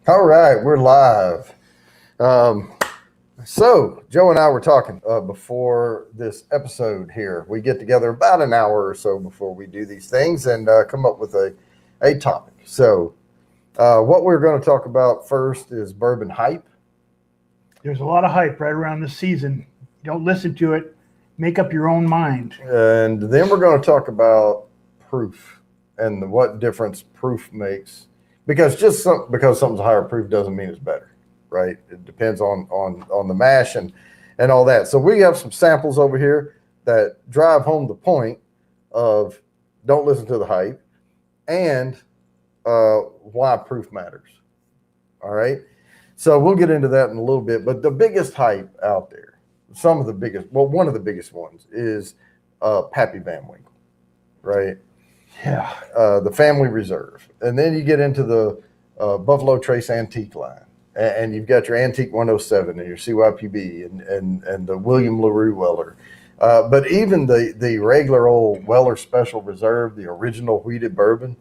All right, we're live. Um, so, Joe and I were talking before this episode here. We get together about an hour or so before we do these things and come up with a topic. So, what we're going to talk about first is bourbon hype. There's a lot of hype right around this season. Don't listen to it. Make up your own mind. And then we're going to talk about proof and what difference proof makes. Because because something's higher proof doesn't mean it's better, right? It depends on the mash and all that. So we have some samples over here that drive home the point of don't listen to the hype and why proof matters. All right. So we'll get into that in a little bit. But the biggest hype out there, one of the biggest ones is Pappy Van Winkle, right? Yeah. The Family Reserve. And then you get into the Buffalo Trace Antique line. And you've got your Antique 107 and your CYPB and the William LaRue Weller. But even the regular old Weller Special Reserve, the original wheated bourbon,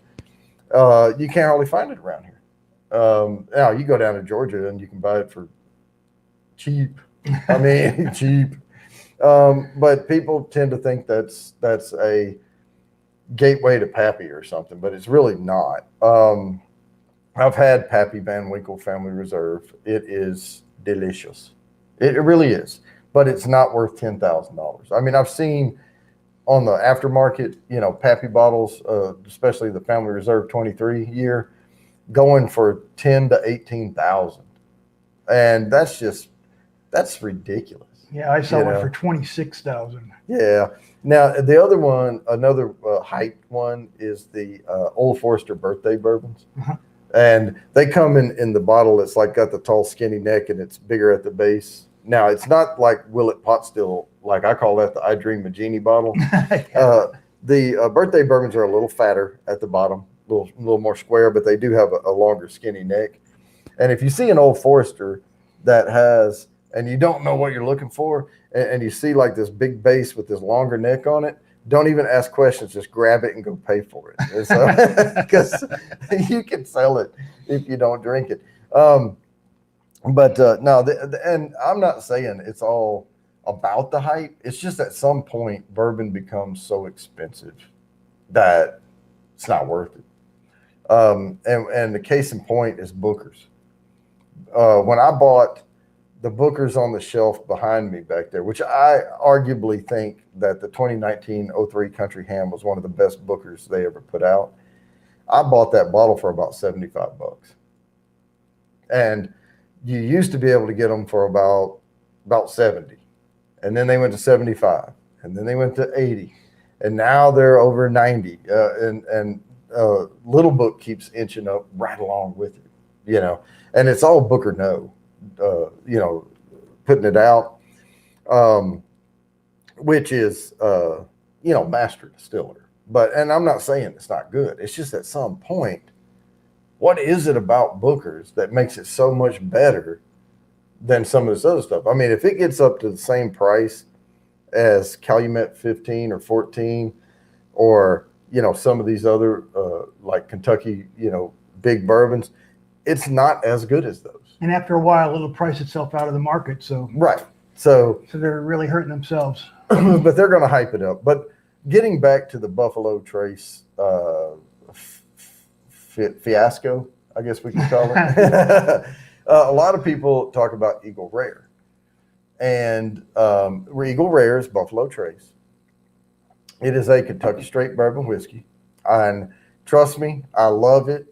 you can't hardly find it around here. Now, you go down to Georgia and you can buy it for cheap. I mean, cheap. But people tend to think that's a gateway to Pappy or something, but it's really not. I've had Pappy Van Winkle Family Reserve. It is delicious. It really is, but it's not worth $10,000. I mean, I've seen on the aftermarket, Pappy bottles, especially the Family Reserve 23 year, going for 10 to 18,000, and that's ridiculous. Yeah, I saw one for 26,000. Yeah. Now the other one, another hyped one, is the Old Forester birthday bourbons, and they come in the bottle that's like got the tall, skinny neck, and it's bigger at the base. Now it's not like Willet Pot Still, like I call that the I Dream of Genie bottle. The birthday bourbons are a little fatter at the bottom, a little more square, but they do have a longer, skinny neck. And if you see an Old Forester that has, and you don't know what you're looking for, and you see like this big base with this longer neck on it, don't even ask questions. Just grab it and go pay for it. Because you can sell it if you don't drink it. No, and I'm not saying it's all about the hype. It's just at some point, bourbon becomes so expensive that it's not worth it. And the case in point is Booker's. When I bought the Booker's on the shelf behind me back there, which I arguably think that the 2019-03 Country Ham was one of the best Booker's they ever put out. I bought that bottle for about $75. And you used to be able to get them for about 70. And then they went to 75. And then they went to 80. And now they're over 90. And Little Book keeps inching up right along with it, And it's all Booker No. Putting it out, which is, master distiller. And I'm not saying it's not good. It's just at some point, what is it about Booker's that makes it so much better than some of this other stuff? I mean, if it gets up to the same price as Calumet 15 or 14, or, some of these other, like Kentucky, big bourbons, it's not as good as those. And after a while, it'll price itself out of the market. So right. So they're really hurting themselves. But they're going to hype it up. But getting back to the Buffalo Trace fiasco, I guess we can call it. A lot of people talk about Eagle Rare. And Eagle Rare is Buffalo Trace. It is a Kentucky straight bourbon whiskey. And trust me, I love it.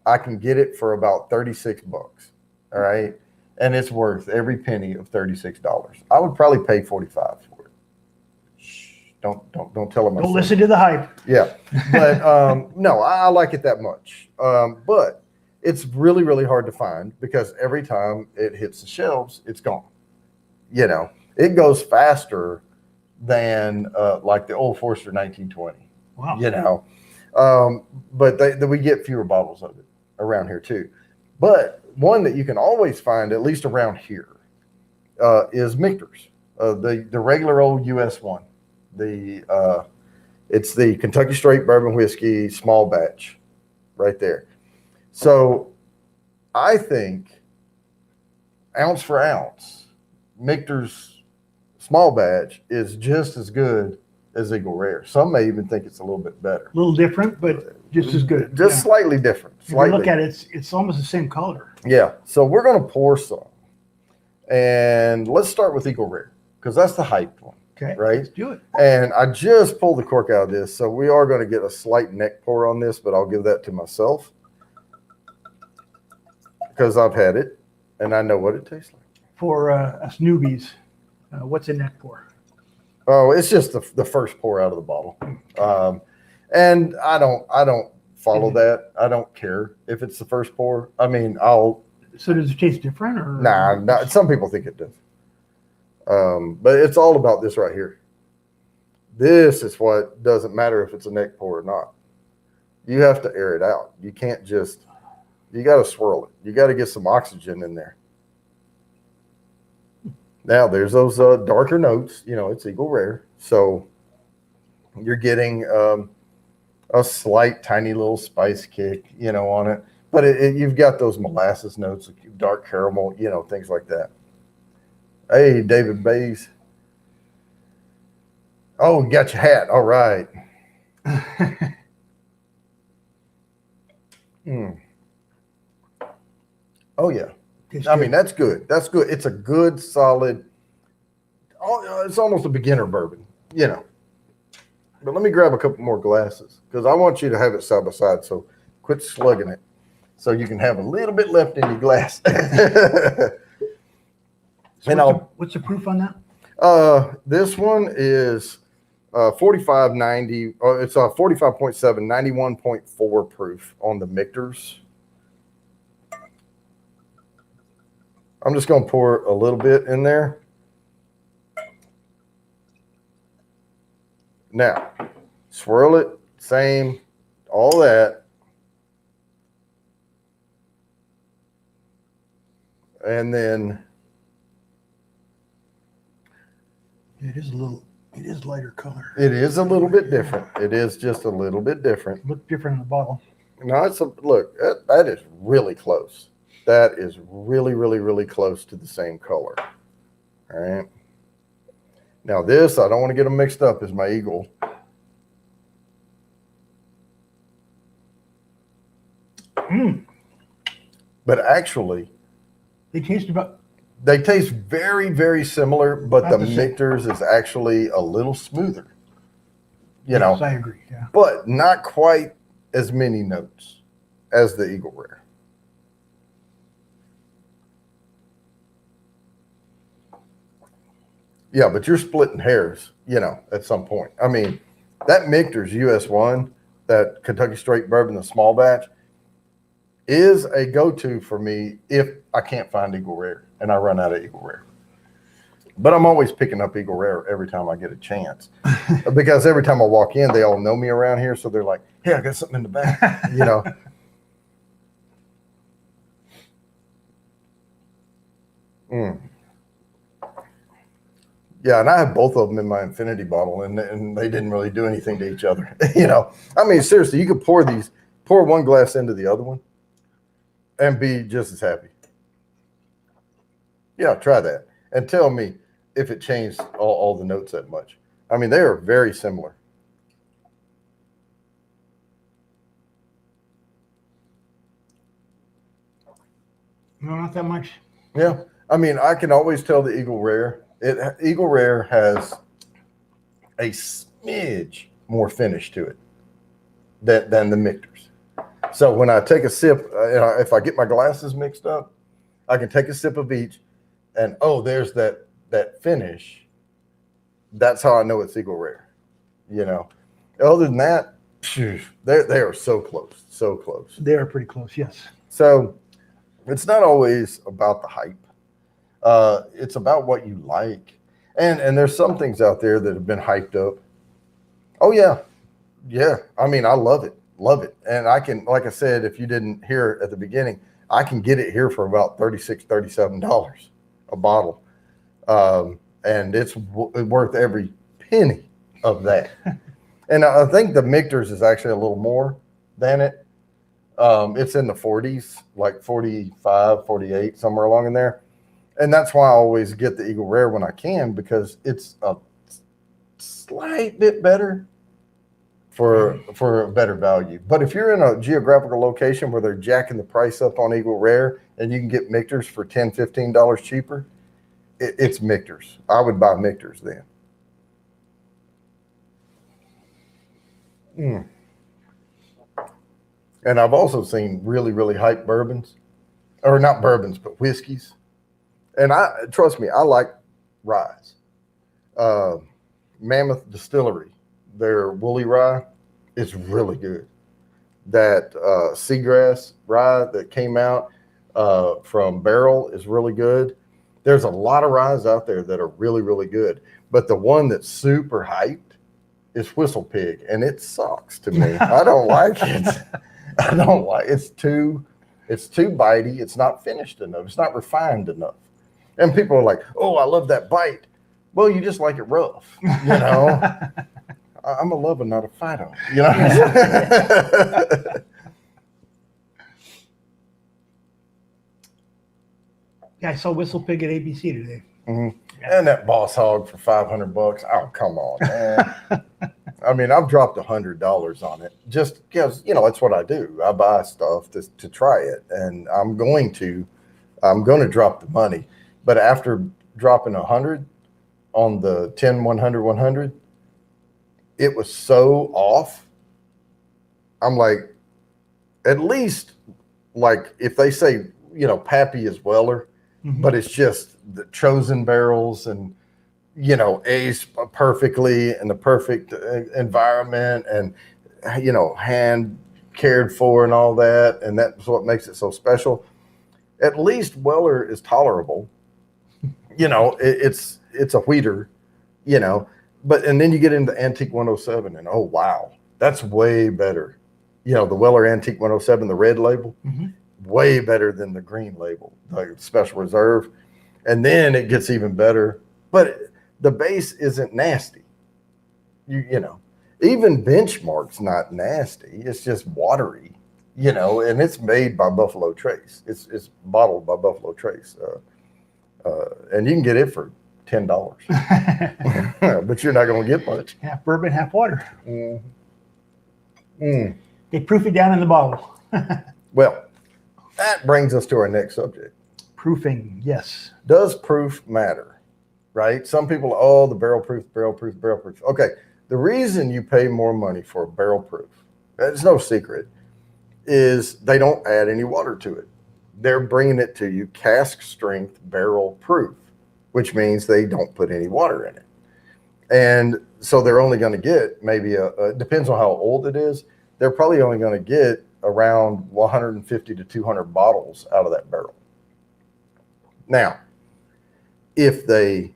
I can get it for about $36. All right. And it's worth every penny of $36. I would probably pay $45 for it. Shh, don't tell them. Don't listen to the hype. Yeah. But no, I like it that much. But it's really, really hard to find because every time it hits the shelves, it's gone. It goes faster than like the Old Forester 1920. Wow. But we get fewer bottles of it around here too. But one that you can always find, at least around here, is Michter's, the regular old US one. It's the Kentucky Straight Bourbon Whiskey small batch right there. So I think ounce for ounce, Michter's small batch is just as good as Eagle Rare. Some may even think it's a little bit better. A little different, but just as good. Just slightly different. If you look at it, it's almost the same color. Yeah. So we're going to pour some. And let's start with Eagle Rare because that's the hyped one. Okay. Right? Let's do it. And I just pulled the cork out of this. So we are going to get a slight neck pour on this, but I'll give that to myself because I've had it and I know what it tastes like. For us newbies, what's a neck pour? Oh, it's just the first pour out of the bottle. And I don't follow that. I don't care if it's the first pour. I mean, So does it taste different or? Nah, some people think it does. But it's all about this right here. This is what doesn't matter if it's a neck pour or not. You have to air it out. You can't just, you got to swirl it. You got to get some oxygen in there. Now there's those darker notes, it's Eagle Rare. So you're getting a slight tiny little spice kick, on it. But you've got those molasses notes, dark caramel, things like that. Hey, David Bays. Oh, got your hat. All right. Oh, yeah. I mean, that's good. That's good. It's a good, solid, it's almost a beginner bourbon, But let me grab a couple more glasses because I want you to have it side by side. So quit slugging it so you can have a little bit left in your glass. So what's the proof on that? This one is 4590. It's 45.7, 91.4 proof on the Michter's. I'm just going to pour a little bit in there. Now, swirl it, same, all that. And then it is lighter color. it is a little bit different. It is just a little bit different. Look different in the bottle. No, look, that is really close. That is really, really, really close to the same color. All right. Now this, I don't want to get them mixed up, is my Eagle. But actually, they taste very, very similar, but the Michter's is actually a little smoother. Yes, I agree. Yeah. But not quite as many notes as the Eagle Rare. Yeah, but you're splitting hairs, at some point. I mean, that Michter's US1, that Kentucky Straight Bourbon, the small batch, is a go-to for me if I can't find Eagle Rare and I run out of Eagle Rare. But I'm always picking up Eagle Rare every time I get a chance because every time I walk in, they all know me around here. So they're like, hey, I got something in the back, Yeah, and I have both of them in my infinity bottle, and they didn't really do anything to each other. I mean, seriously, you could pour one glass into the other one and be just as happy. Yeah, try that and tell me if it changed all the notes that much. I mean, they are very similar. No, not that much. Yeah, I mean, I can always tell the Eagle Rare. Eagle Rare has a smidge more finish to it than the Michter's. So when I take a sip, if I get my glasses mixed up, I can take a sip of each, and there's that finish. That's how I know it's Eagle Rare. Other than that, they are so close, so close. They are pretty close, yes. So it's not always about the hype. It's about what you like. And there's some things out there that have been hyped up. Oh, yeah. Yeah. I mean, I love it. Love it. And I can, like I said, if you didn't hear it at the beginning, I can get it here for about $36, $37 a bottle. And it's worth every penny of that. And I think the Michter's is actually a little more than it. It's in the 40s, like 45, 48, somewhere along in there. And that's why I always get the Eagle Rare when I can, because it's a slight bit better for a better value. But if you're in a geographical location where they're jacking the price up on Eagle Rare and you can get Michter's for $10, $15 cheaper, it's Michter's. I would buy Michter's then. And I've also seen really, really hype bourbons, or not bourbons, but whiskeys. And trust me, I like ryes. Mammoth Distillery, their woolly rye is really good. That seagrass rye that came out from barrel is really good. There's a lot of ryes out there that are really, really good. But the one that's super hyped is Whistle Pig, and it sucks to me. I don't like it. I don't like it's too bitey. It's not finished enough. It's not refined enough. And people are like, "Oh, I love that bite." Well, you just like it rough, you know. I'm a lover, not a fighter, you know. Yeah, I saw Whistle Pig at ABC today. Mm-hmm. And that Boss Hog for $500. Oh, come on, man. I mean, I've dropped $100 on it just because, you know, that's what I do. I buy stuff to try it, and I'm going to drop the money. But after dropping 100 on the 10, 100, 100, it was so off. I'm like, at least, like, if they say, you know, Pappy is Weller, but it's just the chosen barrels and, you know, aged perfectly in the perfect environment and, you know, hand cared for and all that. And that's what makes it so special. At least Weller is tolerable. You know, it's a wheater, you know, and then you get into Antique 107 and, oh, wow, that's way better. You know, the Weller Antique 107, the red label, way better than the green label, the Special Reserve. And then it gets even better. But the base isn't nasty. You know, even Benchmark's not nasty. It's just watery, you know, and it's made by Buffalo Trace. It's bottled by Buffalo Trace. And you can get it for $10. But you're not going to get much. Half bourbon, half water. They proof it down in the bottle. Well, that brings us to our next subject. Proofing, yes. Does proof matter? Right? Some people, oh, the barrel proof. Okay, the reason you pay more money for a barrel proof, it's no secret, is they don't add any water to it. They're bringing it to you cask strength barrel proof, which means they don't put any water in it. And so they're only going to get maybe depends on how old it is, they're probably only going to get around 150 to 200 bottles out of that barrel. Now, if they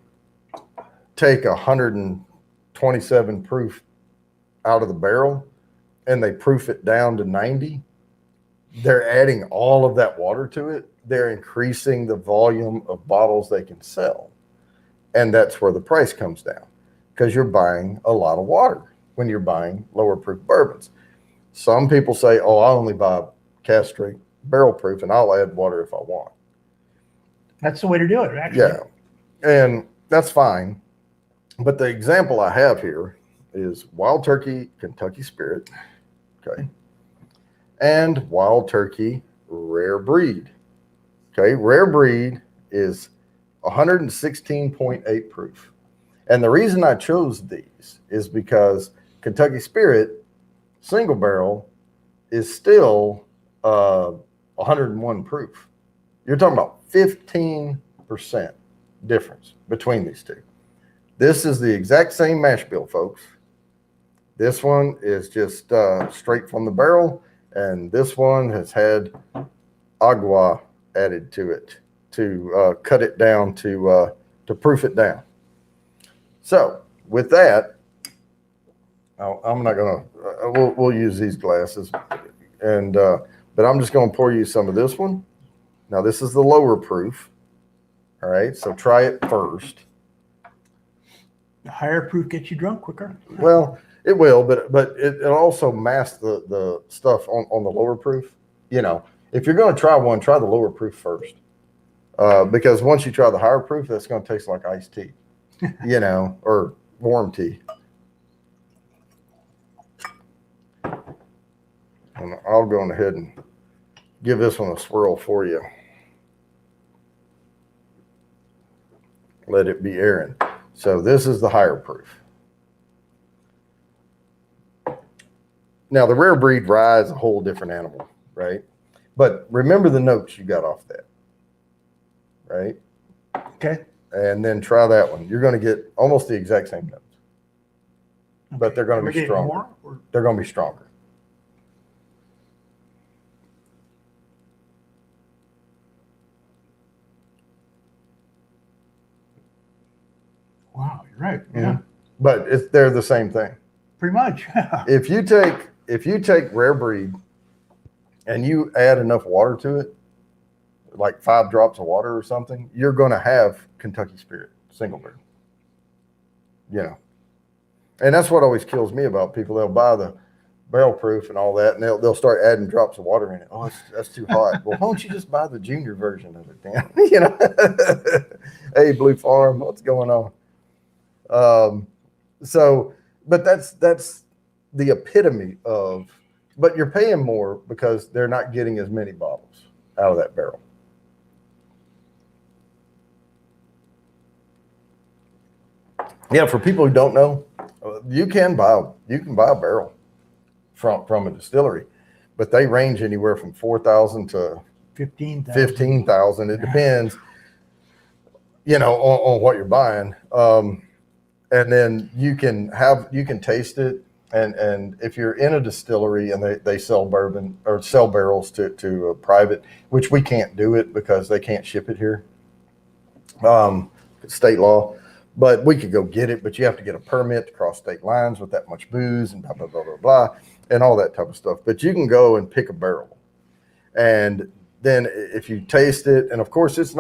take 127 proof out of the barrel and they proof it down to 90, they're adding all of that water to it. They're increasing the volume of bottles they can sell. And that's where the price comes down, because you're buying a lot of water when you're buying lower proof bourbons. Some people say, oh, I only buy cask strength barrel proof and I'll add water if I want. That's the way to do it, actually. Yeah, and that's fine. But the example I have here is Wild Turkey Kentucky Spirit, okay, and Wild Turkey Rare Breed. Okay, Rare Breed is 116.8 proof. And the reason I chose these is because Kentucky Spirit single barrel is still 101 proof. You're talking about 15% difference between these two. This is the exact same mash bill, folks. This one is just straight from the barrel, and this one has had agua added to it to cut it down to proof it down. So with that, I'm not gonna. We'll use these glasses, and but I'm just gonna pour you some of this one. Now this is the lower proof. All right, so try it first. The higher proof gets you drunk quicker. Well, it will, but it also masks the stuff on the lower proof. You know, if you're going to try one, try the lower proof first. Because once you try the higher proof, that's going to taste like iced tea, you know, or warm tea. And I'll go on ahead and give this one a swirl for you. Let it be airing. So this is the higher proof. Now the rare breed rye is a whole different animal, right? But remember the notes you got off that, right? Okay. And then try that one. You're going to get almost the exact same notes, but they're going to be stronger. They're going to be stronger. Wow, you're right. Yeah. But they're the same thing. Pretty much. If you take rare breed and you add enough water to it, like 5 drops of water or something, you're going to have Kentucky Spirit single barrel. You know, and that's what always kills me about people. They'll buy the barrel proof and all that, and they'll start adding drops of water in it. Oh, that's too hot. Well, why don't you just buy the junior version of it, Dan? You know, hey, Blue Farm, what's going on? But that's the epitome of, but you're paying more because they're not getting as many bottles out of that barrel. Yeah, for people who don't know, you can buy a barrel from a distillery, but they range anywhere from 4,000 to 15,000. It depends, you know, on what you're buying. And then you can taste it. And if you're in a distillery and they sell bourbon or sell barrels to a private, which we can't do it because they can't ship it here, state law, but we could go get it, but you have to get a permit to cross state lines with that much booze and blah, blah, blah, blah, blah, and all that type of stuff. But you can go and pick a barrel. And then if you taste it, and of course it's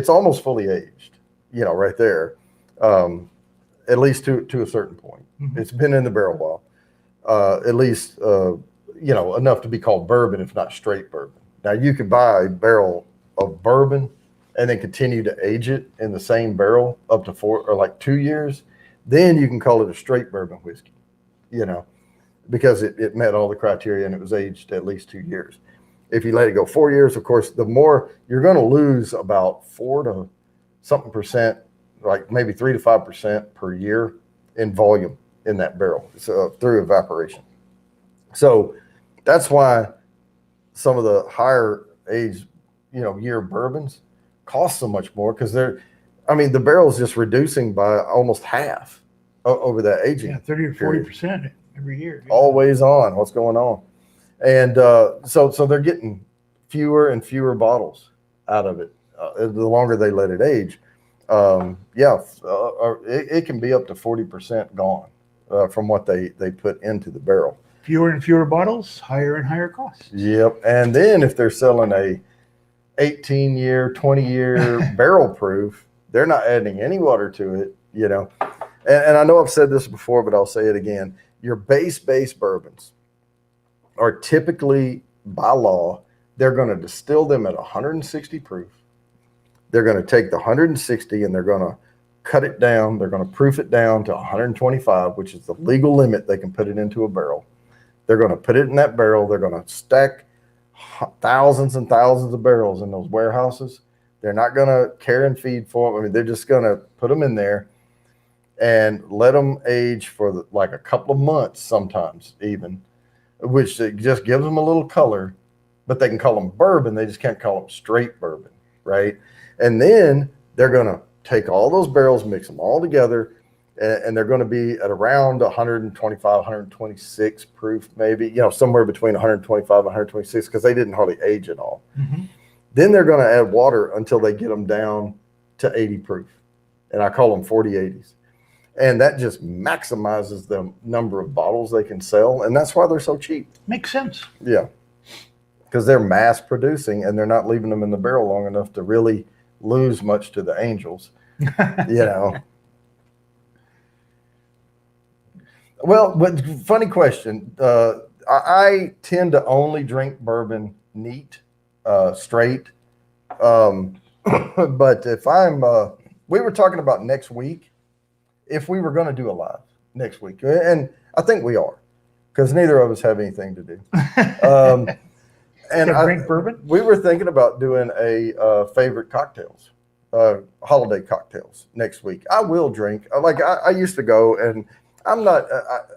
almost fully aged, you know, right there. At least to a certain point. Mm-hmm. It's been in the barrel while, at least, you know, enough to be called bourbon, if not straight bourbon. Now you could buy a barrel of bourbon and then continue to age it in the same barrel up to 2 years. Then you can call it a straight bourbon whiskey, you know, because it met all the criteria and it was aged at least 2 years. If you let it go 4 years, of course, the more you're going to lose about 4 to something percent, like maybe 3 to 5% per year in volume in that barrel, so through evaporation. So that's why some of the higher age, you know, year bourbons cost so much more, because the barrel's just reducing by almost half over that aging. Yeah, 30 or 40% every year. Yeah. Always on. What's going on? And so they're getting fewer and fewer bottles out of it the longer they let it age. It can be up to 40% gone from what they put into the barrel. Fewer and fewer bottles, higher and higher costs. Yep. And then if they're selling a 18-year, 20-year barrel proof, they're not adding any water to it, you know. And I know I've said this before, but I'll say it again. Your base bourbons are typically, by law, they're going to distill them at 160 proof. They're going to take the 160 and they're going to cut it down. They're going to proof it down to 125, which is the legal limit they can put it into a barrel. They're going to put it in that barrel. They're going to stack thousands and thousands of barrels in those warehouses. They're not going to care and feed for them. I mean, they're just going to put them in there and let them age for like a couple of months sometimes even, which just gives them a little color, but they can call them bourbon. They just can't call them straight bourbon, right? And then they're going to take all those barrels, mix them all together, and they're going to be at around 125, 126 proof, maybe, you know, somewhere between 125 and 126, because they didn't hardly age at all. Mm-hmm. Then they're going to add water until they get them down to 80 proof. And I call them 40-80s. And that just maximizes the number of bottles they can sell. And that's why they're so cheap. Makes sense. Yeah. Because they're mass producing and they're not leaving them in the barrel long enough to really lose much to the angels, you know. Well, but funny question. I tend to only drink bourbon neat, straight. But if we were talking about next week, if we were going to do a live next week, and I think we are, because neither of us have anything to do. And drink bourbon? We were thinking about doing a favorite cocktails, holiday cocktails next week. I will drink. I used to go, and I'm not.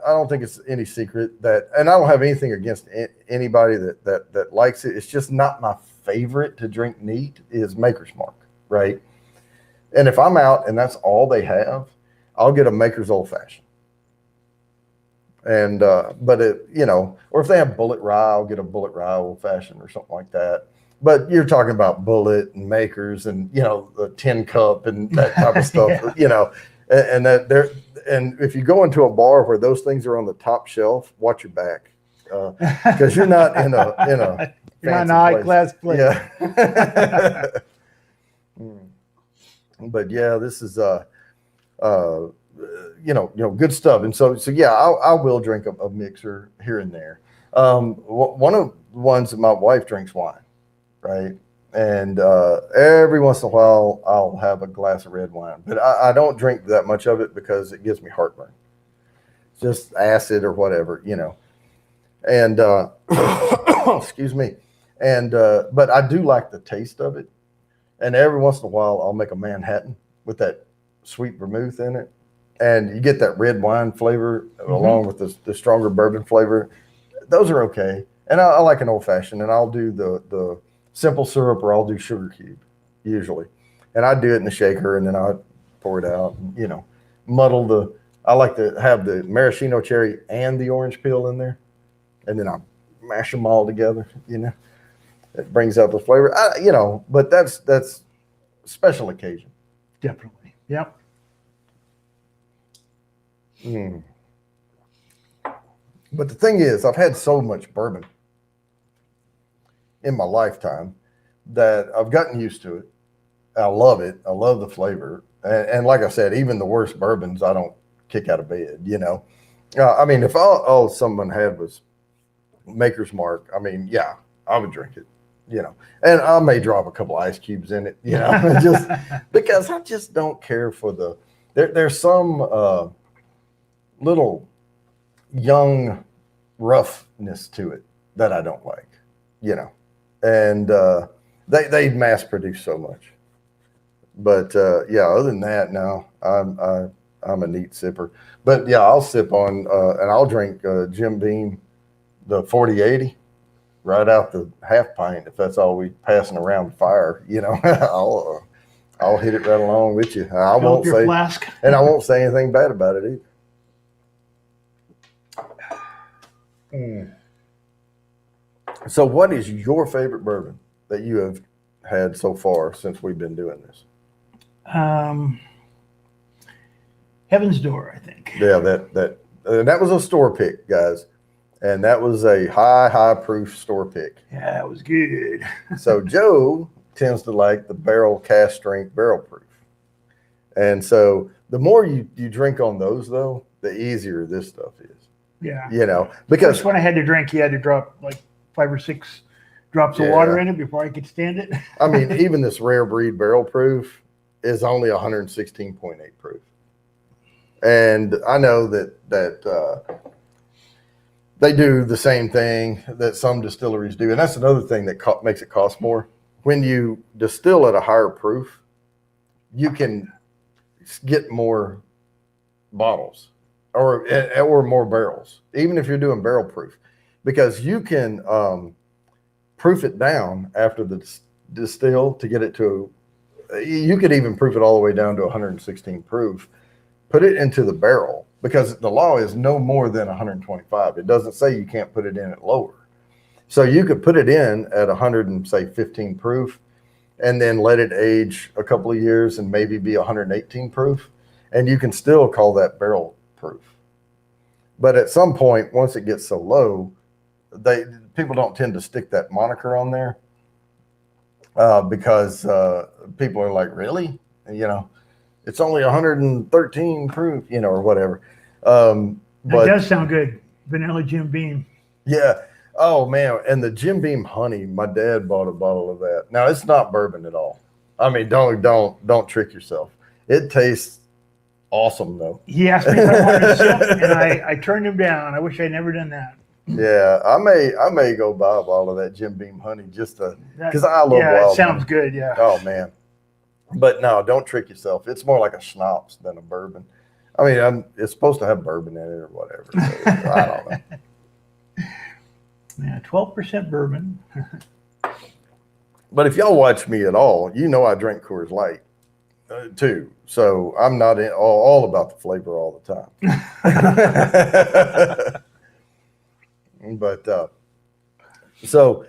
I don't think it's any secret that, and I don't have anything against anybody that likes it. It's just not my favorite to drink neat. Is Maker's Mark, right? And if I'm out and that's all they have, I'll get a Maker's Old Fashioned. And but or if they have Bullet Rye, I'll get a Bullet Rye Old Fashioned or something like that. But you're talking about Bullet and Makers and the Tin Cup and that type of stuff, and that there. And if you go into a bar where those things are on the top shelf, watch your back, because you're not in a you're not in a high class place. Yeah. But yeah, this is good stuff. And so yeah, I will drink a mixer here and there. One of the ones that my wife drinks wine, right? And every once in a while I'll have a glass of red wine, but I don't drink that much of it because it gives me heartburn. It's just acid or whatever, and excuse me. And but I do like the taste of it. And every once in a while I'll make a Manhattan with that sweet vermouth in it. And you get that red wine flavor along with the stronger bourbon flavor. Those are okay. And I like an old fashioned, and I'll do the simple syrup, or I'll do sugar cube usually. And I do it in the shaker, and then I pour it out and, muddle I like to have the maraschino cherry and the orange peel in there. And then I mash them all together, It brings out the flavor, but that's a special occasion. Definitely. Yep. But the thing is, I've had so much bourbon in my lifetime that I've gotten used to it. I love it. I love the flavor. And like I said, even the worst bourbons, I don't kick out of bed, I mean, if all someone had was Maker's Mark, I mean, yeah, I would drink it, and I may drop a couple ice cubes in it, just because I just don't care for there's some little young roughness to it that I don't like, and they mass produce so much. But yeah, other than that, no, I'm a neat sipper. But yeah, I'll sip on and I'll drink Jim Beam, the 40-80, right out the half pint if that's all we passing around the fire. I'll hit it right along with you. I won't say flask. And I won't say anything bad about it either. So, what is your favorite bourbon that you have had so far since we've been doing this? Heaven's Door, I think. Yeah, that was a store pick, guys, and that was a high proof store pick. Yeah, it was good. So Joe tends to like the barrel cast strength barrel proof, and so the more you drink on those, though, the easier this stuff is. Yeah, because first when I had to drink, you had to drop like 5 or 6 drops of water in it before I could stand it. I mean, even this rare breed barrel proof is only 116.8 proof. And I know that they do the same thing that some distilleries do. And that's another thing that makes it cost more. When you distill at a higher proof, you can get more bottles or more barrels, even if you're doing barrel proof, because you can proof it down after the distill to get it to, you could even proof it all the way down to 116 proof, put it into the barrel, because the law is no more than 125. It doesn't say you can't put it in at lower. So you could put it in at 115 proof and then let it age a couple of years and maybe be 118 proof. And you can still call that barrel proof. But at some point, once it gets so low, people don't tend to stick that moniker on there because people are like, really? It's only 113 proof, or whatever. That does sound good. Vanilla Jim Beam. Yeah. Oh man, and the Jim Beam honey, my dad bought a bottle of that. Now it's not bourbon at all. I mean, don't trick yourself. It tastes awesome though. He asked me if I wanted a sip, and I turned him down. I wish I'd never done that. Yeah, I may go buy a bottle of that Jim Beam honey just to because I love Yeah, it wild sounds honey. good. Yeah. Oh man, but no, don't trick yourself. It's more like a schnapps than a bourbon. I mean, it's supposed to have bourbon in it or whatever. So I don't know. Yeah, 12% bourbon. But if y'all watch me at all, you know I drink Coors Light too. So I'm not all about the flavor all the time. But so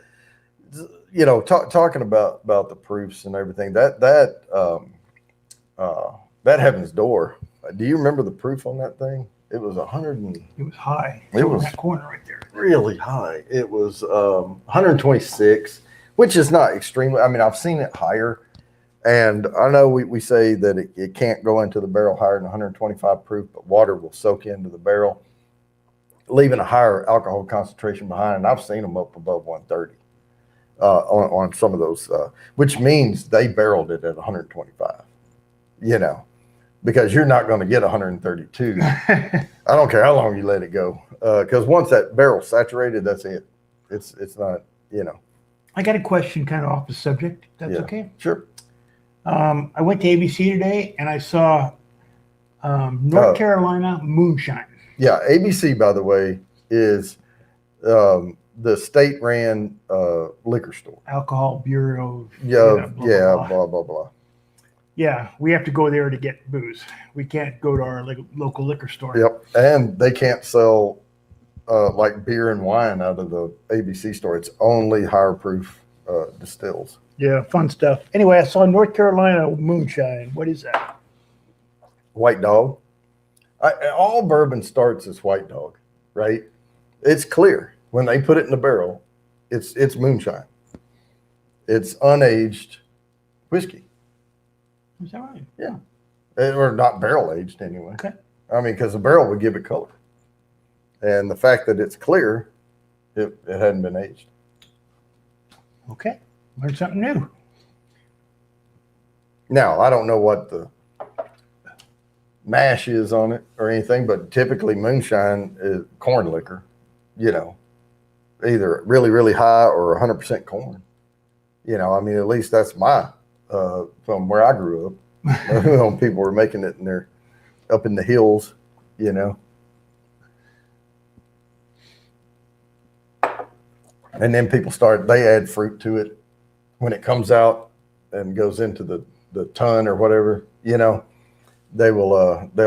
talking about the proofs and everything, that Heaven's Door. Do you remember the proof on that thing? It was 100 and It was high. It was in that corner right there. really high. It was 126, which is not extremely. I mean, I've seen it higher, and I know we say that it can't go into the barrel higher than 125 proof, but water will soak into the barrel, leaving a higher alcohol concentration behind. And I've seen them up above 130 on some of those, which means they barreled it at 125. Because you're not going to get 132. I don't care how long you let it go, because once that barrel's saturated, that's it. It's not. I got a question kind of off the subject. That's Yeah. okay. Sure. I went to ABC today and I saw North Carolina moonshine. Yeah, ABC, by the way, is the state-ran liquor store. Alcohol Bureau. Yeah, blah. blah blah blah. Yeah, we have to go there to get booze. We can't go to our local liquor store. Yep, and they can't sell like beer and wine out of the ABC store. It's only higher proof distills. Yeah, fun stuff. Anyway, I saw North Carolina moonshine. What is that? White Dog. All bourbon starts as White Dog, right? It's clear when they put it in the barrel. It's moonshine. It's unaged whiskey. Is that right? Yeah, or not barrel aged anyway. Okay. I mean, because the barrel would give it color, and the fact that it's clear, it hadn't been aged. Okay, learned something new. Now I don't know what the mash is on it or anything, but typically moonshine is corn liquor. Either really really high or 100% corn. I mean, at least that's my. From where I grew up, people were making it, and they're up in the hills, And then they add fruit to it when it comes out and goes into the ton or whatever. They'll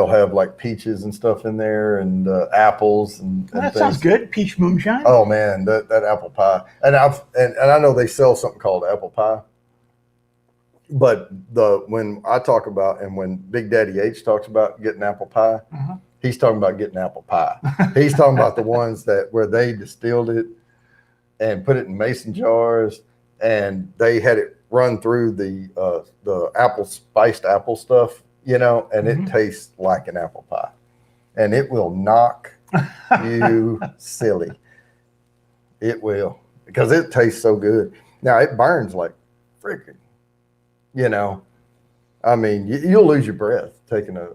have like peaches and stuff in there, and apples and Well, that things. sounds good. Peach moonshine. Oh man, that apple pie, and I know they sell something called apple pie. But when I talk about, and when Big Daddy H talks about getting apple pie, he's talking about getting apple pie. He's talking about the ones where they distilled it and put it in mason jars, and they had it run through the spiced apple stuff, and it tastes like an apple pie, and it will knock you silly. It will, because it tastes so good. Now it burns like freaking. I mean, you'll lose your breath taking a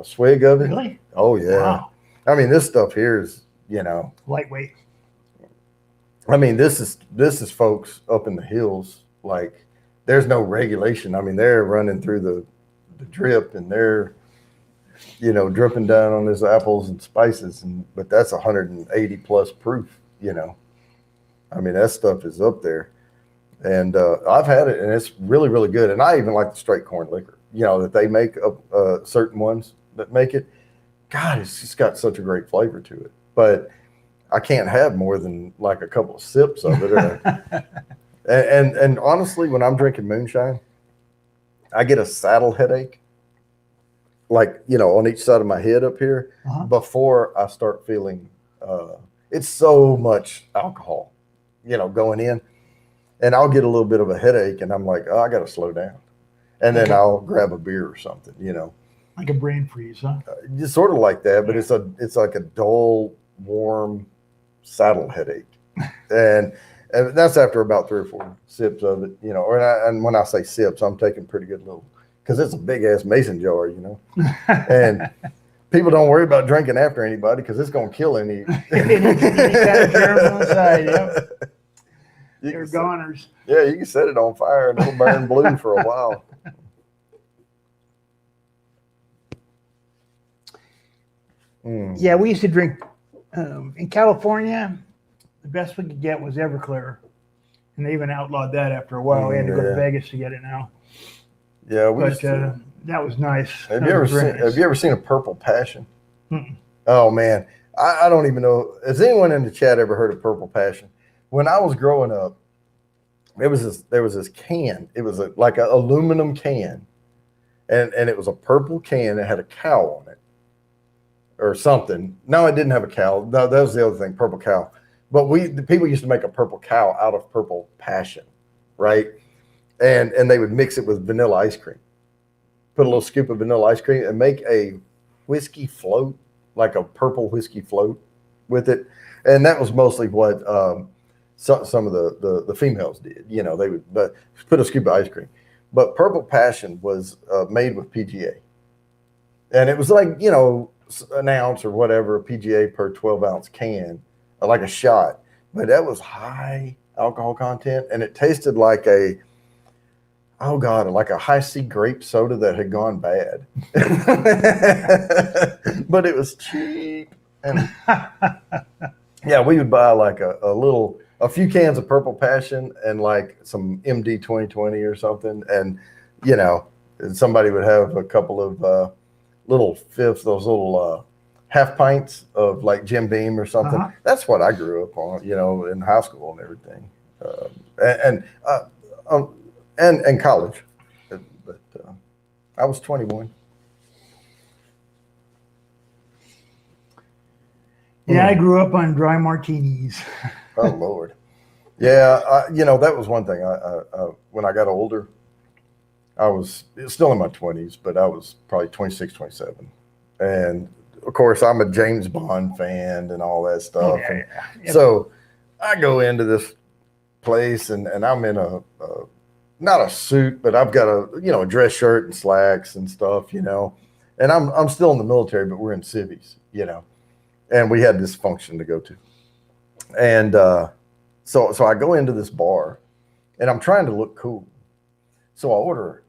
swig of it. Really? Oh yeah. Wow. I mean, this stuff here is, Lightweight. I mean, this is folks up in the hills. Like, there's no regulation. I mean, they're running through the drip, and they're, dripping down on these apples and spices, but that's 180 plus proof. I mean, that stuff is up there. And I've had it, and it's really, really good. And I even like the straight corn liquor, that they make certain ones that make it. God, it's just got such a great flavor to it. But I can't have more than like a couple of sips of it. And honestly, when I'm drinking moonshine, I get a saddle headache, like, on each side of my head up here before I start feeling. It's so much alcohol, going in. And I'll get a little bit of a headache, and I'm like, oh, I got to slow down. And then I'll grab a beer or something, Like a brain freeze, huh? Just sort of like that, but it's like a dull, warm, saddle headache. And that's after about 3 or 4 sips of it, you know. And when I say sips, I'm taking pretty good little, because it's a big ass mason jar, you know. And people don't worry about drinking after anybody because it's going to kill any Any kind of germs on the side, yep. They're goners. Yeah, you can set it on fire and it'll burn blue for a while. Yeah, we used to drink in California. The best we could get was Everclear, and they even outlawed that after a while. We had to go to Vegas to get it now. Yeah, but that was nice. Have you ever seen a Purple Passion? Mm-mm. Oh man, I don't even know. Has anyone in the chat ever heard of Purple Passion? When I was growing up, there was this can. It was like an aluminum can, and it was a purple can. It had a cow on it, or something. No, it didn't have a cow. No, that was the other thing, purple cow. But the people used to make a purple cow out of Purple Passion, right? And they would mix it with vanilla ice cream. Put a little scoop of vanilla ice cream and make a whiskey float, like a purple whiskey float with it. And that was mostly what some of the females did. You know, they would put a scoop of ice cream. But Purple Passion was made with PGA. And it was like, you know, an ounce or whatever, PGA per 12-ounce can, like a shot. But that was high alcohol content. And it tasted like like a high C grape soda that had gone bad. But it was cheap. And yeah, we would buy like a few cans of Purple Passion and like some MD 2020 or something. And, you know, somebody would have a couple of those little half pints of like Jim Beam or something. Uh-huh. That's what I grew up on, you know, in high school and everything. And college, but I was 21. Yeah, I grew up on dry martinis. Oh Lord, yeah. You know, that was one thing. I when I got older, I was still in my 20s, but I was probably 26, 27, and of course I'm a James Bond fan and all that stuff. Yeah, and yeah. So I go into this place and I'm in a not a suit, but I've got a dress shirt and slacks and stuff, you know, and I'm still in the military, but we're in civvies, you know, and we had this function to go to. And so I go into this bar and I'm trying to look cool. So I order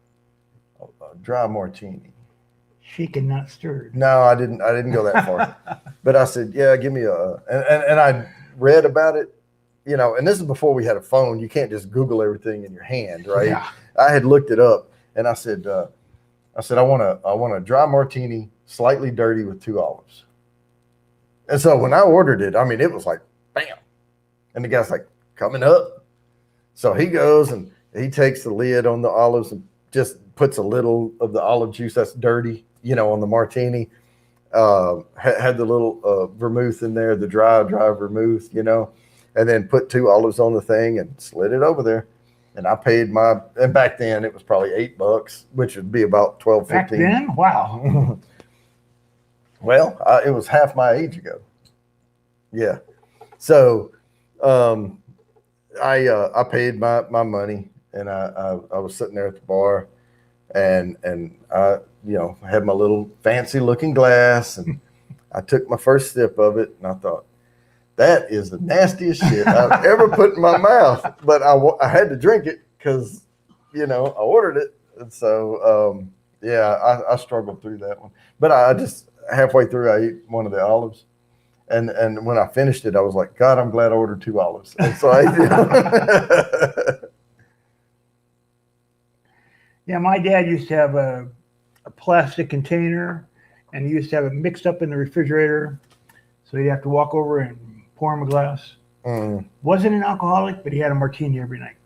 a dry martini. Shaken, not stirred. No, I didn't go that far. But I said, yeah, give me and I read about it. You know, and this is before we had a phone. You can't just Google everything in your hand, right? Yeah. I had looked it up, and I said, I want a dry martini, slightly dirty with 2 olives. And so when I ordered it, I mean, it was like, bam. And the guy's like, coming up. So he goes and he takes the lid on the olives and just puts a little of the olive juice that's dirty, you know, on the martini. Had the little vermouth in there, the dry vermouth, you know. And then put 2 olives on the thing and slid it over there. And I paid and back then it was probably $8, which would be about 12, 15. Back then? Wow. Well, it was half my age ago. Yeah. So I paid my money and I was sitting there at the bar and I, you know, had my little fancy looking glass and I took my first sip of it and I thought, that is the nastiest shit I've ever put in my mouth. But I had to drink it because, you know, I ordered it. And so, yeah, I struggled through that one. But I just, halfway through, I ate one of the olives. And when I finished it, I was like, God, I'm glad I ordered 2 olives. And so I ate it. Yeah, my dad used to have a plastic container, and he used to have it mixed up in the refrigerator. So he'd have to walk over and pour him a glass. Wasn't an alcoholic, but he had a martini every night.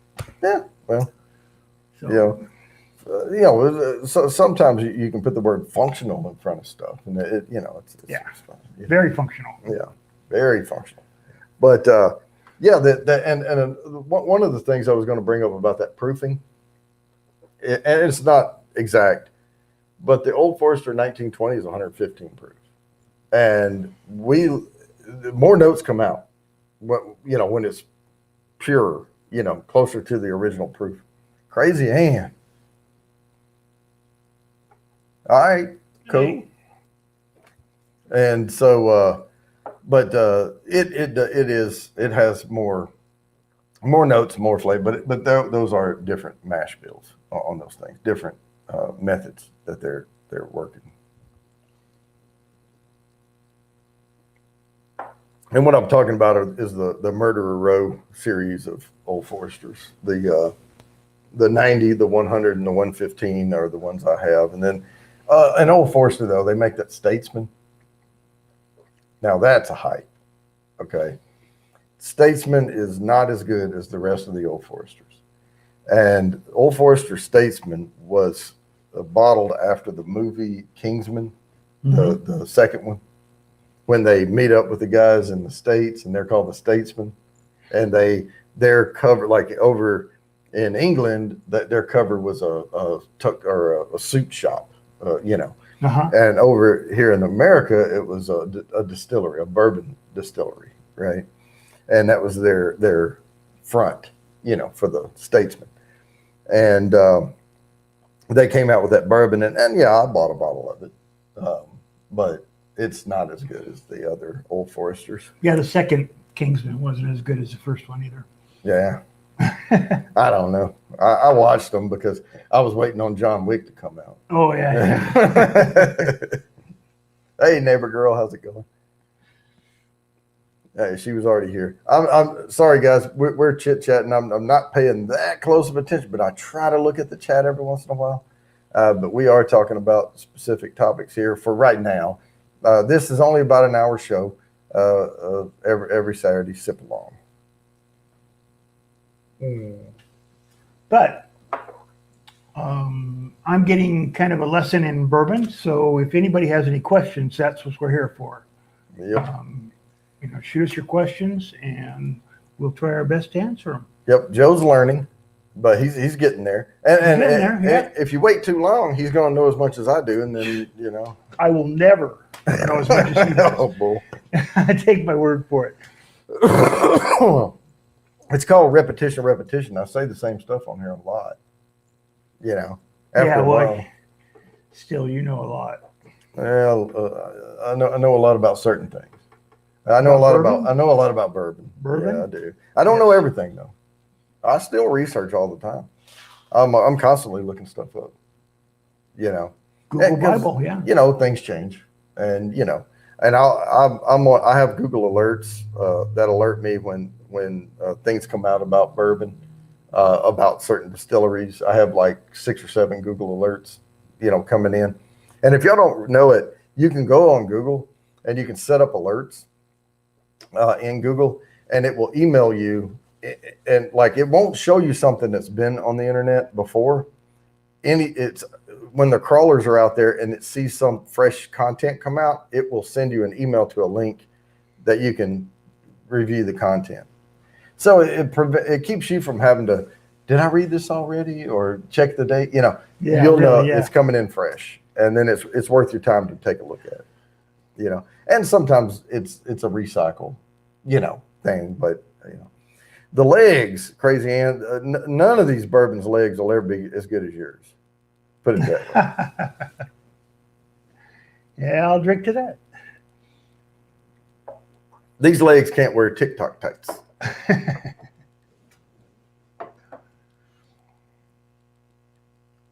Yeah, well, so, so sometimes you can put the word functional in front of stuff, and it's fun. Yeah. Very functional. Yeah, very functional. But and one of the things I was going to bring up about that proofing, and it's not exact, but the Old Forester 1920 is 115 proof, and more notes come out. when it's pure, closer to the original proof. Crazy Ann. All right, cool. And so, but it has more notes, more flavor, but those are different mash bills on those things, different methods that they're working. And what I'm talking about is the Murderer Row series of Old Foresters. The 90, the 100, and the 115 are the ones I have. And then an Old Forester, though, they make that Statesman. Now that's a hype. Okay. Statesman is not as good as the rest of the Old Foresters. And Old Forester Statesman was bottled after the movie Kingsman, the second one, when they meet up with the guys in the States, and they're called the Statesmen. And their cover, like over in England, their cover was a suit shop, And over here in America, it was a distillery, a bourbon distillery, right? And that was their front, for the Statesman. And they came out with that bourbon, and yeah, I bought a bottle of it, but it's not as good as the other Old Foresters. Yeah, the second Kingsman wasn't as good as the first one either. Yeah. I don't know. I watched them because I was waiting on John Wick to come out. Oh, yeah. Hey, neighbor girl, how's it going? Hey, she was already here. I'm sorry, guys. We're chit-chatting. I'm not paying that close of attention, but I try to look at the chat every once in a while. But we are talking about specific topics here for right now. This is only about an hour show every Saturday. Sip along. But I'm getting kind of a lesson in bourbon. So if anybody has any questions, that's what we're here for. Yep. Shoot us your questions, and we'll try our best to answer them. Yep. Joe's learning, but he's getting there. And if you wait too long, he's going to know as much as I do, and then I will never know as much as he does. Oh, bull. I take my word for it. It's called repetition. I say the same stuff on here a lot. After a while. Still, you know a lot. Well, I know a lot about certain things. I know a lot about bourbon. Bourbon? Yeah, I do. I don't know everything though. I still research all the time. I'm constantly looking stuff up. Google Bible, yeah. Things change, and and I have Google alerts that alert me when things come out about bourbon, about certain distilleries. I have like 6 or 7 Google alerts, coming in. And if y'all don't know it, you can go on Google and you can set up alerts in Google, and it will email you. And like, it won't show you something that's been on the internet before. It's when the crawlers are out there and it sees some fresh content come out, it will send you an email to a link that you can review the content. So it keeps you from having to, did I read this already, or check the date? You'll know it's coming in fresh, and then it's worth your time to take a look at it. And sometimes it's a recycle, thing, but the legs, Crazy Ann, none of these bourbon's legs will ever be as good as yours. Put it that way. Yeah, I'll drink to that. These legs can't wear TikTok tights.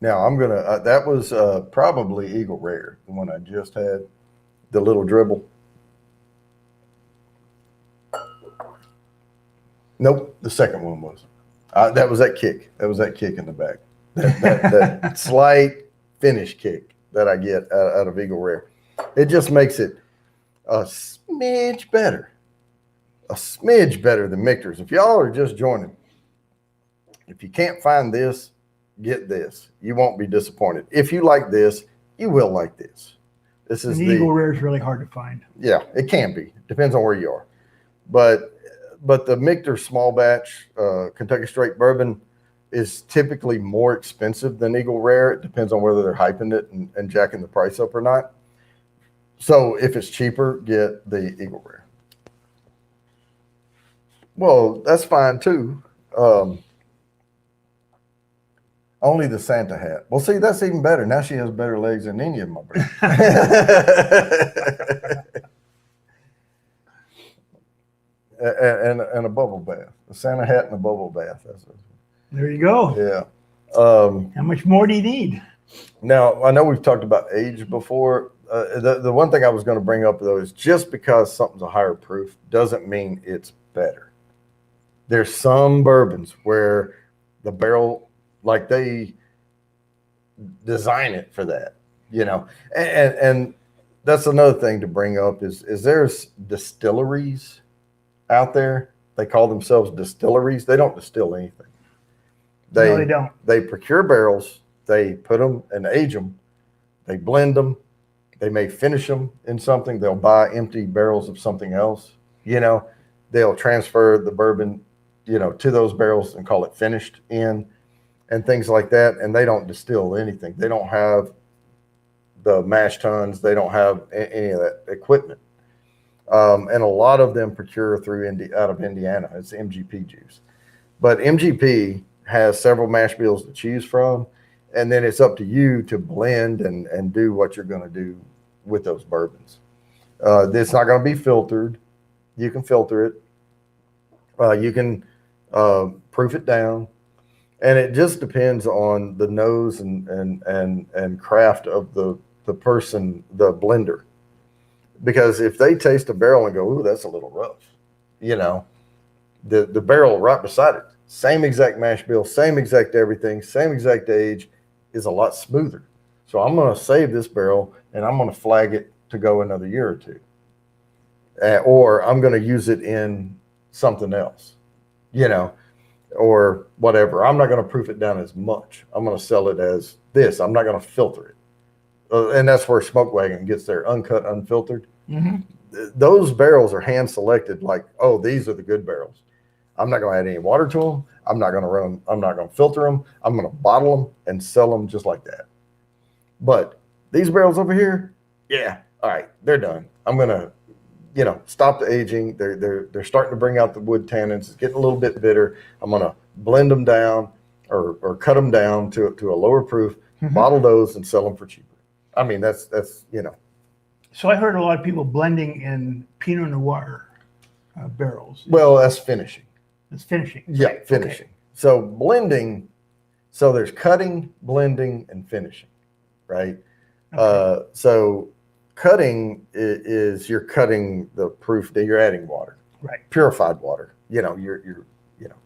Now I'm gonna. That was probably Eagle Rare, the one I just had, the little dribble. Nope, the second one was. That was that kick. That was that kick in the back. That slight finish kick that I get out of Eagle Rare. It just makes it a smidge better. A smidge better than Michter's. If y'all are just joining, if you can't find this, get this. You won't be disappointed. If you like this, you will like this. This is the Eagle Rare is really hard to find. Yeah, it can be. Depends on where you are. But the Michter small batch Kentucky Straight Bourbon is typically more expensive than Eagle Rare. It depends on whether they're hyping it and jacking the price up or not. So if it's cheaper, get the Eagle Rare. Well, that's fine too. Only the Santa hat. Well, see, that's even better. Now she has better legs than any of my birds. and a bubble bath. A Santa hat and a bubble bath. There you go. Yeah. How much more do you need? Now, I know we've talked about age before. The one thing I was going to bring up, though, is just because something's a higher proof doesn't mean it's better. There's some bourbons where the barrel, like they design it for that, you know. And that's another thing to bring up is there's distilleries out there. They call themselves distilleries. They don't distill anything. No, they don't. They procure barrels. They put them and age them. They blend them. They may finish them in something. They'll buy empty barrels of something else. You know, they'll transfer the bourbon, you know, to those barrels and call it finished in and things like that. And they don't distill anything. They don't have the mash tuns. They don't have any of that equipment. And a lot of them procure through out of Indiana. It's MGP juice. But MGP has several mash bills to choose from. And then it's up to you to blend and do what you're going to do with those bourbons. It's not going to be filtered. You can filter it. You can proof it down. And it just depends on the nose and craft of the person, the blender. Because if they taste a barrel and go, ooh, that's a little rough, you know, the barrel right beside it, same exact mash bill, same exact everything, same exact age, is a lot smoother. So I'm going to save this barrel and I'm going to flag it to go another year or two. Or I'm going to use it in something else, you know, or whatever. I'm not going to proof it down as much. I'm going to sell it as this. I'm not going to filter it. And that's where Smoke Wagon gets their uncut, unfiltered. Mm-hmm. Those barrels are hand selected like, oh, these are the good barrels. I'm not going to add any water to them. I'm not going to run them. I'm not going to filter them. I'm going to bottle them and sell them just like that. But these barrels over here, yeah, all right, they're done. I'm going to, you know, stop the aging. They're starting to bring out the wood tannins. It's getting a little bit bitter. I'm going to blend them down or cut them down to a lower proof, bottle those and sell them for cheaper. I mean, that's you know. So I heard a lot of people blending in Pinot Noir barrels. Well, that's finishing. It's finishing. Yeah, right? finishing. Okay. So blending, so there's cutting, blending, and finishing, right? Okay. So cutting is you're cutting the proof that you're adding water, Right. purified water. You know, you're you know,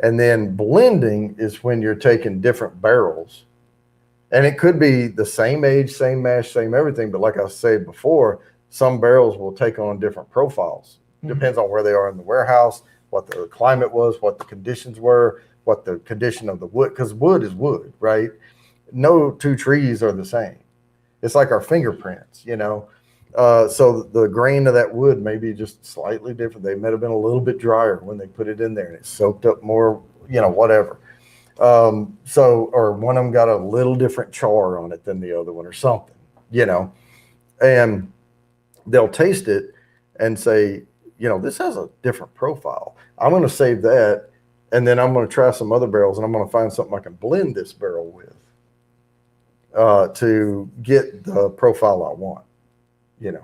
and then blending is when you're taking different barrels, and it could be the same age, same mash, same everything. But like I said before, some barrels will take on different profiles. Depends on where they are in the warehouse, what the climate was, what the conditions were, what the condition of the wood, because wood is wood, right? No two trees are the same. It's like our fingerprints, you know. So the grain of that wood may be just slightly different. They might have been a little bit drier when they put it in there and it soaked up more, you know, whatever. Or one of them got a little different char on it than the other one or something, you know. And they'll taste it and say, you know, this has a different profile. I'm going to save that, and then I'm going to try some other barrels, and I'm going to find something I can blend this barrel with to get the profile I want, you know.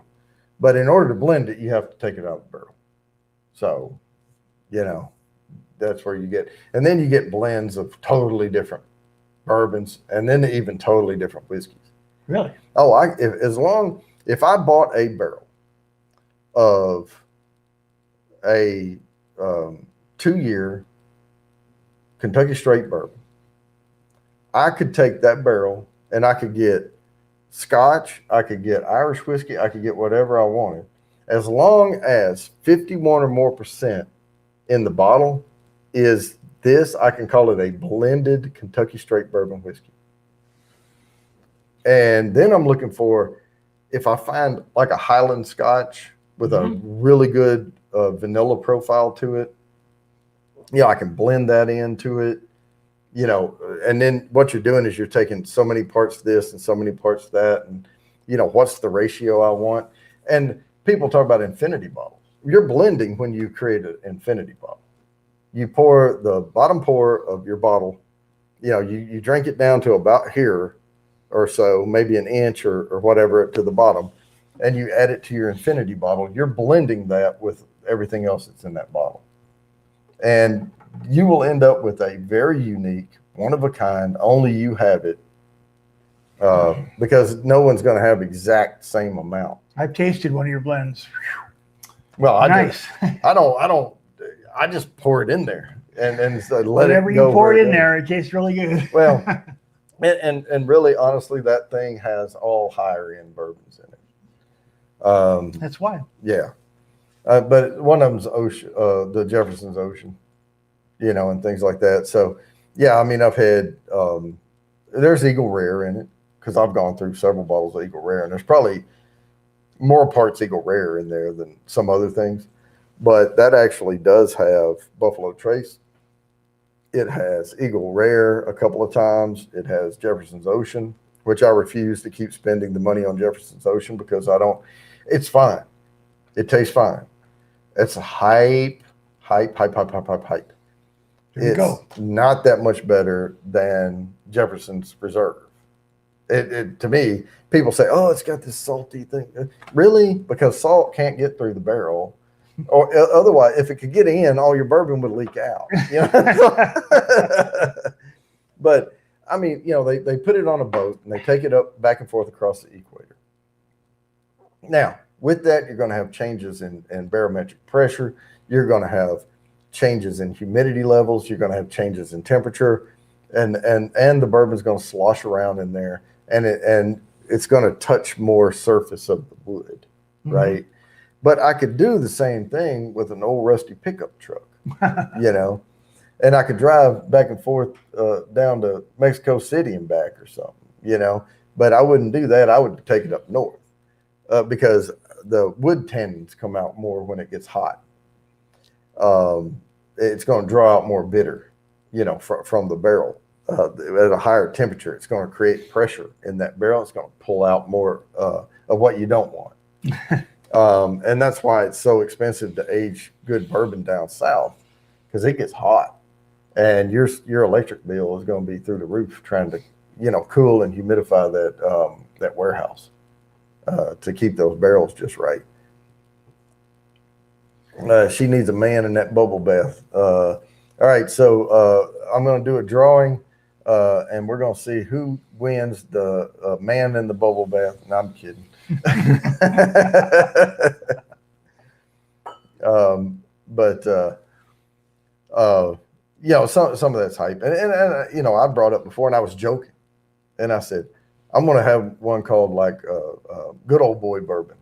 But in order to blend it, you have to take it out of the barrel. So, you know, that's where you get, and then you get blends of totally different bourbons, and then even totally different whiskeys. Really? Oh, if I bought a barrel of a 2-year Kentucky straight bourbon, I could take that barrel and I could get Scotch, I could get Irish whiskey, I could get whatever I wanted, as long as 51 or more % in the bottle is this. I can call it a blended Kentucky straight bourbon whiskey. And then I'm looking for, if I find like a Highland Scotch with a really good vanilla profile to it, I can blend that into it, you know. And then what you're doing is you're taking so many parts this and so many parts that, and, you know, what's the ratio I want. And people talk about infinity bottles. you're blending when you create an infinity bottle. You pour the bottom pour of your bottle, you drink it down to about here or so, maybe an inch or whatever to the bottom, and you add it to your infinity bottle. You're blending that with everything else that's in that bottle. And you will end up with a very unique, one of a kind, only you have it, because no one's going to have exact same amount. I've tasted one of your blends. Well, Nice. I just pour it in there and so let Whatever it go. you pour where it in goes. there, it tastes really good. Well, and really, honestly, that thing has all higher end bourbons in it. That's why. Yeah. But one of them's Ocean, the Jefferson's Ocean, and things like that. So, yeah, I mean, I've had, there's Eagle Rare in it because I've gone through several bottles of Eagle Rare, and there's probably more parts Eagle Rare in there than some other things. But that actually does have Buffalo Trace. It has Eagle Rare a couple of times. It has Jefferson's Ocean, which I refuse to keep spending the money on Jefferson's Ocean because it's fine. It tastes fine. It's hype. There you It's go. not that much better than Jefferson's Reserve. It to me, people say, "Oh, it's got this salty thing." Really? Because salt can't get through the barrel, or otherwise, if it could get in, all your bourbon would leak out. But I mean, they put it on a boat and they take it up back and forth across the equator. Now, with that, you're going to have changes in barometric pressure. You're going to have changes in humidity levels. You're going to have changes in temperature, and the bourbon's going to slosh around in there, and it's going to touch more surface of the wood, right? But I could do the same thing with an old rusty pickup truck, and I could drive back and forth down to Mexico City and back or something, But I wouldn't do that. I would take it up north because the wood tannins come out more when it gets hot. It's going to draw out more bitter, from the barrel. At a higher temperature, it's going to create pressure in that barrel. It's going to pull out more of what you don't want. And that's why it's so expensive to age good bourbon down south, because it gets hot, and your electric bill is going to be through the roof trying to, cool and humidify that warehouse to keep those barrels just right. She needs a man in that bubble bath. All right, so I'm going to do a drawing, and we're going to see who wins the man in the bubble bath. No, I'm kidding. Some of that's hype, and I brought up before, and I was joking, and I said I'm going to have one called like Good Old Boy Bourbon,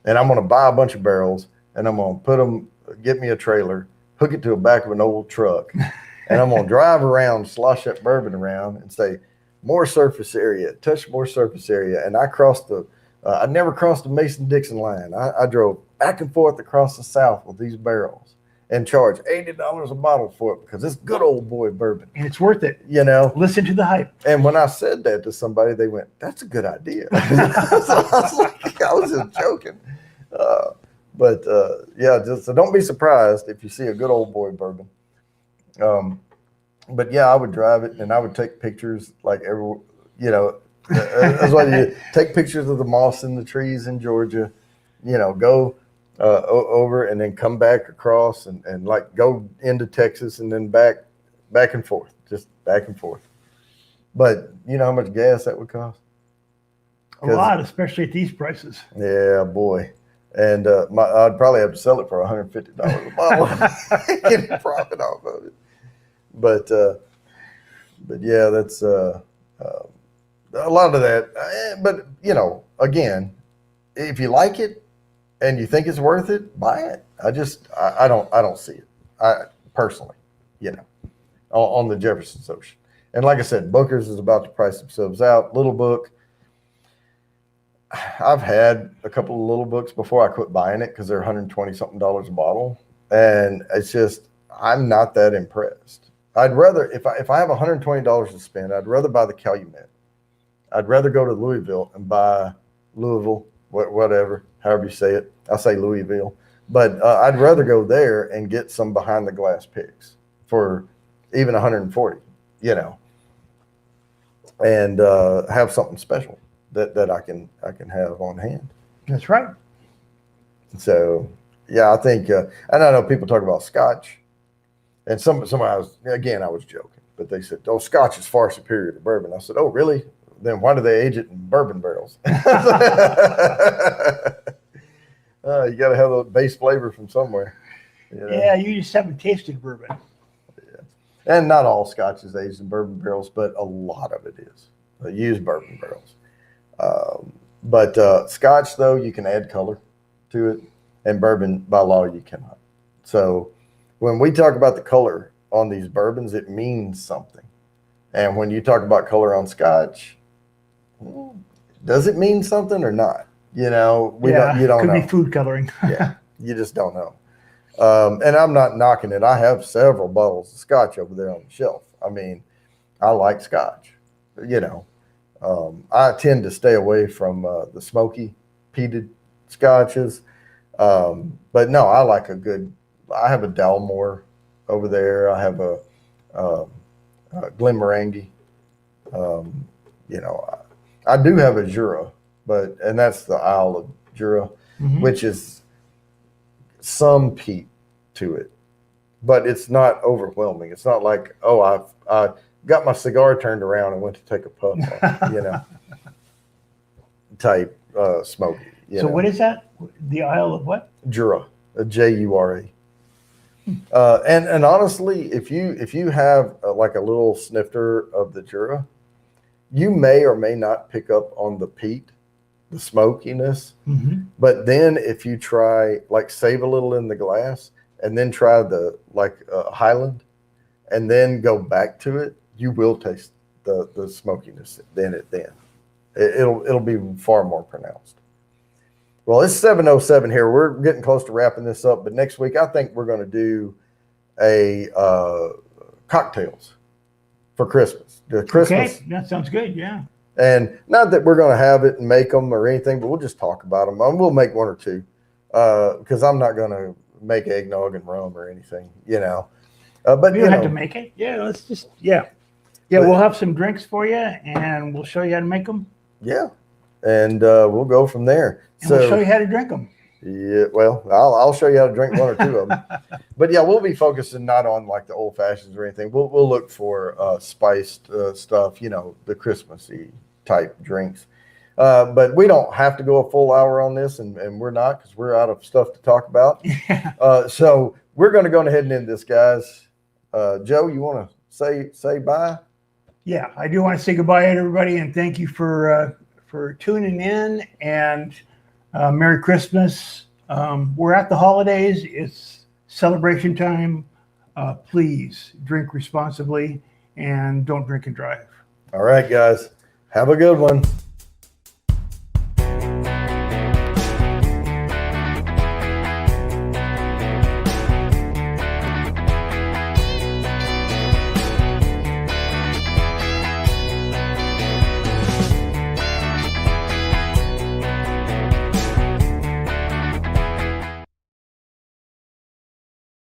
and I'm going to buy a bunch of barrels, and I'm going to get me a trailer, hook it to the back of an old truck, and I'm going to drive around, slosh that bourbon around, and say more surface area, touch more surface area, and I never crossed the Mason-Dixon line. I drove back and forth across the South with these barrels and charged $80 a bottle for it because it's Good Old Boy Bourbon. And it's worth it. Listen to the hype. And when I said that to somebody, they went, "That's a good idea." So I was just joking. So don't be surprised if you see a Good Old Boy Bourbon. But yeah, I would drive it and I would take pictures that's why you take pictures of the moss in the trees in Georgia, go over and then come back across and like go into Texas and then back and forth, just back and forth. But you know how much gas that would cost? A lot, especially at these prices. Yeah, boy. And I'd probably have to sell it for $150 a bottle, get a profit off of it. But yeah, that's a lot of that. But again, if you like it and you think it's worth it, buy it. I don't see it. I personally, on the Jefferson's Ocean. And like I said, Booker's is about to price themselves out. Little Book. I've had a couple of Little Books before I quit buying it because they're $120 something a bottle, and it's just I'm not that impressed. I'd rather if I have $120 to spend, I'd rather buy the Calumet. I'd rather go to Louisville and buy Louisville, whatever, however you say it. I say Louisville, But I'd rather go there and get some behind the glass picks for even 140, you know, and have something special that I can have on hand. That's right. So yeah, I think, and I know people talk about Scotch, and somebody I was joking, but they said, "Oh, Scotch is far superior to bourbon." I said, "Oh, really? Then why do they age it in bourbon barrels?" You got to have a base flavor from somewhere. You know? Yeah, you just haven't tasted bourbon. Yeah. And not all Scotch is aged in bourbon barrels, but a lot of it is used bourbon barrels. But Scotch, though, you can add color to it, and bourbon, by law, you cannot. So when we talk about the color on these bourbons, it means something. And when you talk about color on Scotch, does it mean something or not? You know, you don't could know. be food coloring. Yeah, you just don't know. And I'm not knocking it. I have several bottles of Scotch over there on the shelf. I mean, I like Scotch. You know, I tend to stay away from the smoky, peated Scotches. But no, I like I have a Dalmore over there. I have a Glenmorangie. You know, I do have a Jura, and that's the Isle of Jura, which is some peat to it, but it's not overwhelming. It's not like, oh, I got my cigar turned around and went to take a puff on, you know, type smoky. So what is that? The Isle of what? Jura, Jura. And honestly, if you have like a little snifter of the Jura, you may or may not pick up on the peat, the smokiness. But then if you try, like, save a little in the glass and then try the Highland and then go back to it, you will taste the smokiness then. It'll be far more pronounced. Well, it's 7:07 here. We're getting close to wrapping this up, but next week I think we're going to do a cocktails for Christmas. Okay, that sounds good. Yeah. And not that we're going to have it and make them or anything, but we'll just talk about them. We'll make one or two because I'm not going to make eggnog and rum or anything, you know. But you don't have to make it. Yeah, let's just we'll have some drinks for you, and we'll show you how to make them. Yeah, and we'll go from there. And we'll show you how to drink them. Yeah, well, I'll show you how to drink one or two of them. But yeah, we'll be focusing not on like the old fashions or anything. We'll look for spiced stuff, you know, the Christmassy type drinks. But we don't have to go a full hour on this, and we're not, because we're out of stuff to talk about. So we're going to go ahead and end this, guys. Joe, you want to say bye? Yeah, I do want to say goodbye to everybody, and thank you for tuning in, and Merry Christmas. We're at the holidays. It's celebration time. Please drink responsibly and don't drink and drive. All right, guys. Have a good one.